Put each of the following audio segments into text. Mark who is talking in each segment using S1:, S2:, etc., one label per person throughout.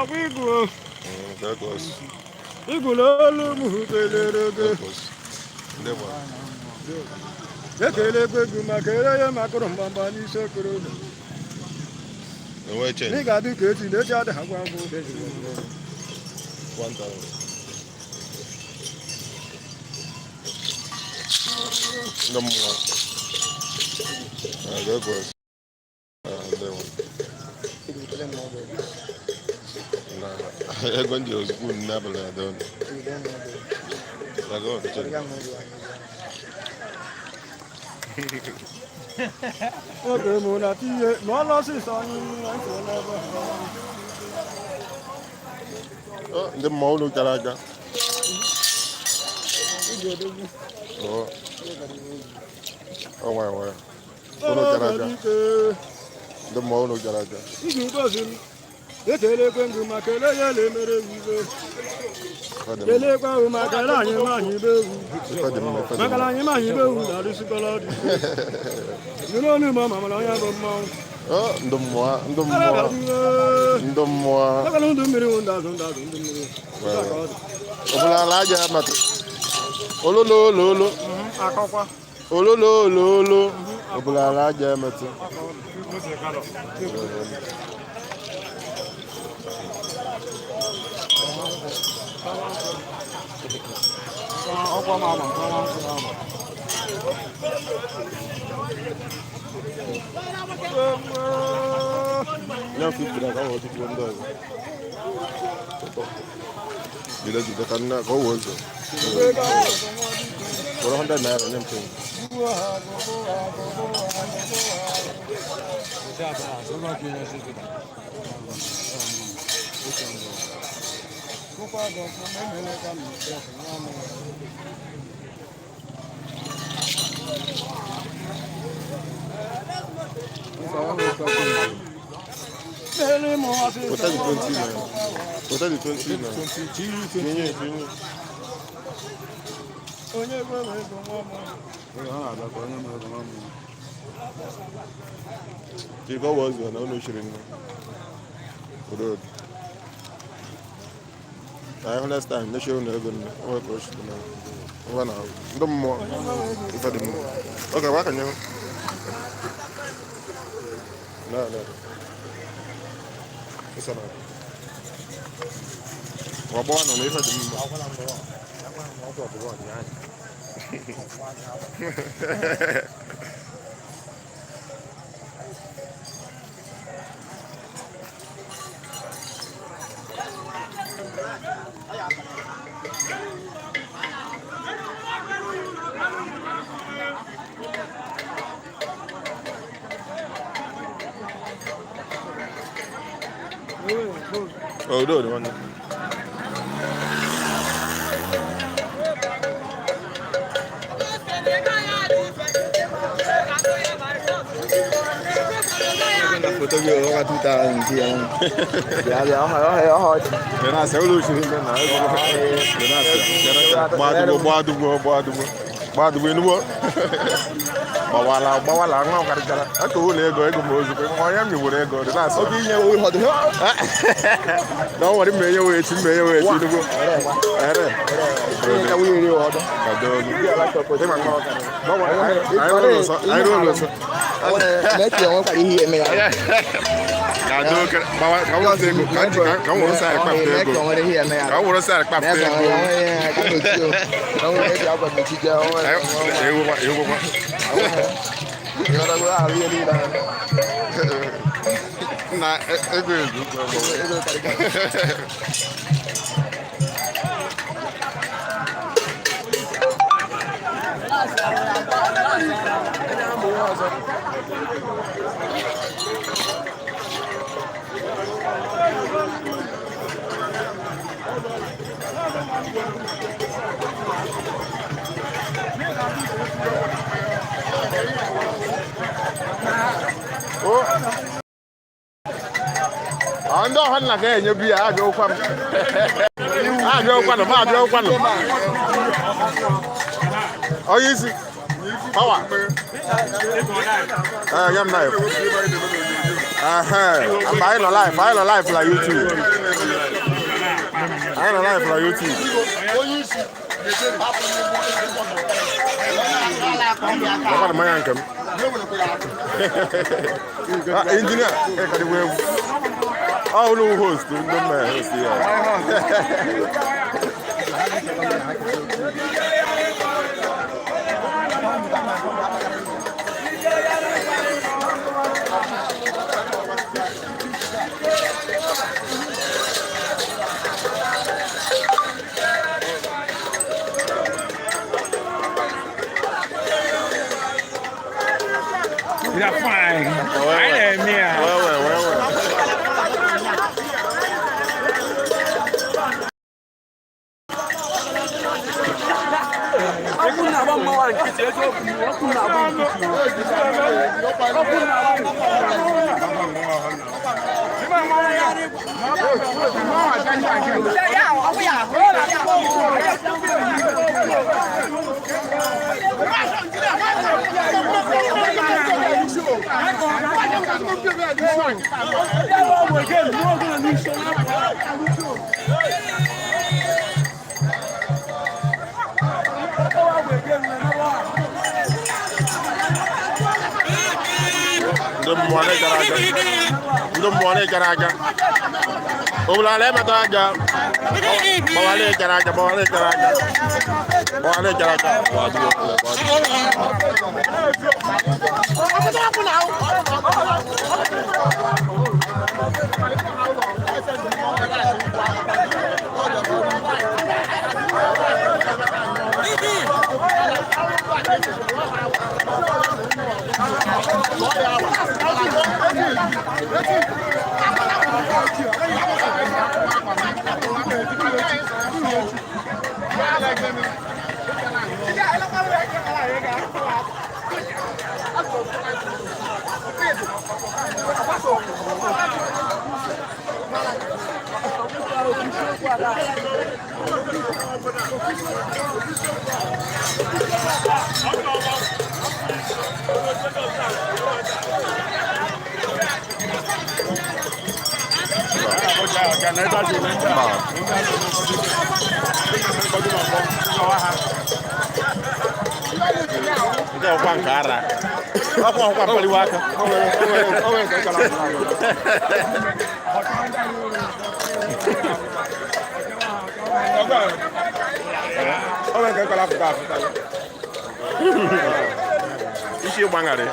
S1: Awigo.
S2: That was.
S1: Igulolo mukelele.
S2: That was. Never.
S1: Ekele kwegu makere ya makoro mbamba ni sokoro.
S2: And where change?
S1: Ni gadu keti ne jade hagwa go.
S2: 1,000. No more. That was. That one. Nah, I'm going to use good nabble. I don't. I go to check.
S1: Okay, mona tiye. No loss is on.
S2: Oh, the mall look like that. Oh. Oh, wow. The mall look like that. Ekele
S1: kwengu makele yele mere wize. Ele kwa makala anyi manyi bewu. Makala anyi manyi bewu na risikola di. Nuno ni mama mala ya bomma.
S2: Oh, ndomwa.
S1: Makala ndumiri unda ndumiri.
S2: Obula laja matu. Ololo.
S1: Akokwa.
S2: Ololo. Obula laja matu.
S1: Ọkwa mama.
S2: Yang fikir kau waktu itu benda. Bila kita kena kau waktu. Orang hendak naik yang tu. Kota di 20 man. Kota di 20 man. 20.
S1: Onye gwe me go mama.
S2: Ki go was na no shirin. Road. I understand. No show no go no. O ko shi no. O na. Ndom mo. Ifa di mo. Okay, wa kan yo. No. Isa na. Wa bo na no ifa di mo. Oh, do the one.
S1: Foto gue orang tuta nanti yang ya hai.
S2: Kena selalu sih kena. Badu ini bu. Bawa lah ngau kerja. Aku nego mozu. Kau yang ni boleh nego. Kena so.
S1: Oke nya ui hodo.
S2: Dah wari meyo itu bu. Ada.
S1: Kita ui ni hodo.
S2: Ada.
S1: Dia lah kau.
S2: Tema kau. Bawa. Ayo.
S1: Nanti orang kali hian ni.
S2: Ada. Bawa kau tengok. Kau urus saya pak tengok. Kau urus saya pak tengok.
S1: Kau ni apa ni cijau.
S2: Ayo pak.
S1: Orang gua hari ni dah.
S2: Nah, itu. Oh. Ando han la ke nyo bi a go kwam. A go kwam. Oh, easy. Power. Yam knife. I'm buying a life like YouTube. I don't like for YouTube. What am I ankum? Engineer, oh no host, no man host here.
S1: You're fine. I am here. Ndumwane garaga. Obulale mataga. Bawale garaga. Ndio kwa ngara. Hapo kwa pali wako. Owe kala fuka. Ishi bangare.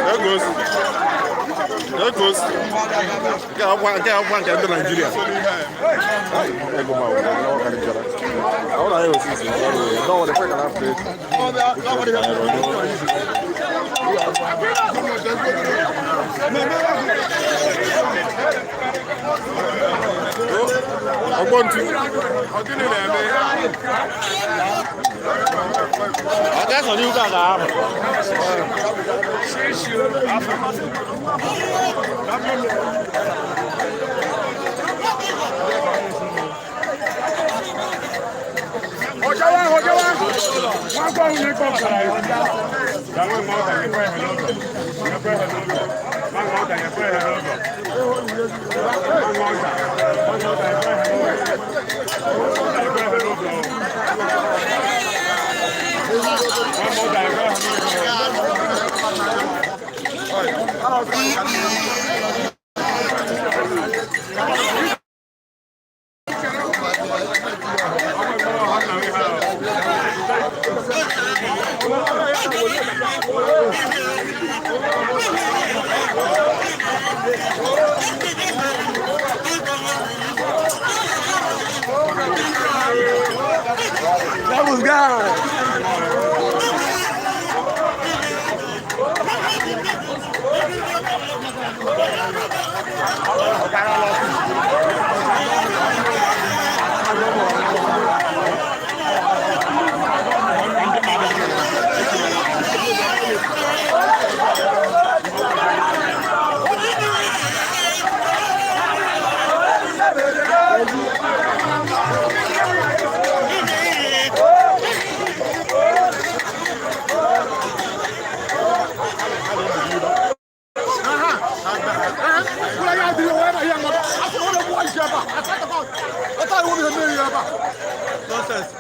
S1: There goes.
S2: Lagos. Nke akwụkwọ nke ndị Nigeria. Ego ma ọ bụ karịchara. Ọ na-ahụ osisi ọrụ ya. Don't worry, fake an update. Ọgbọ́ntú. Ọjọ́ sọ ní Uga ga-ahụ.
S1: Ọjọ́wá wọ́n gbọ́ ohun ní kọ̀ọ̀kọ̀rọ̀ ìwọ̀njá. Ìyàwó ìmọ̀ ọ̀tà ní pẹ́ ẹ̀lọ́dọ̀. Máa ń ọ̀tà ní pẹ́ ẹ̀lọ́dọ̀. That was God. Nonsense.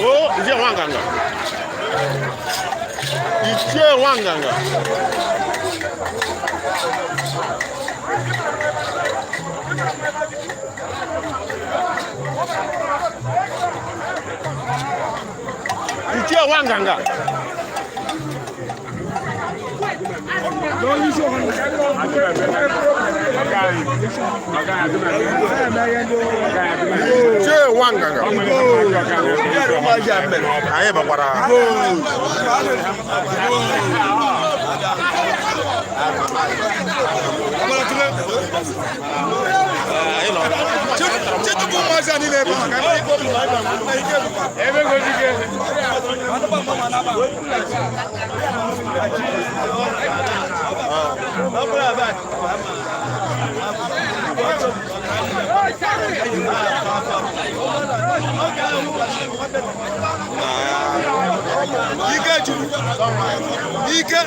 S1: Oh, is it Wanganga? It's Wanganga. It's Wanganga. Ike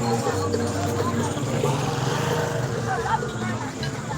S1: Thank you.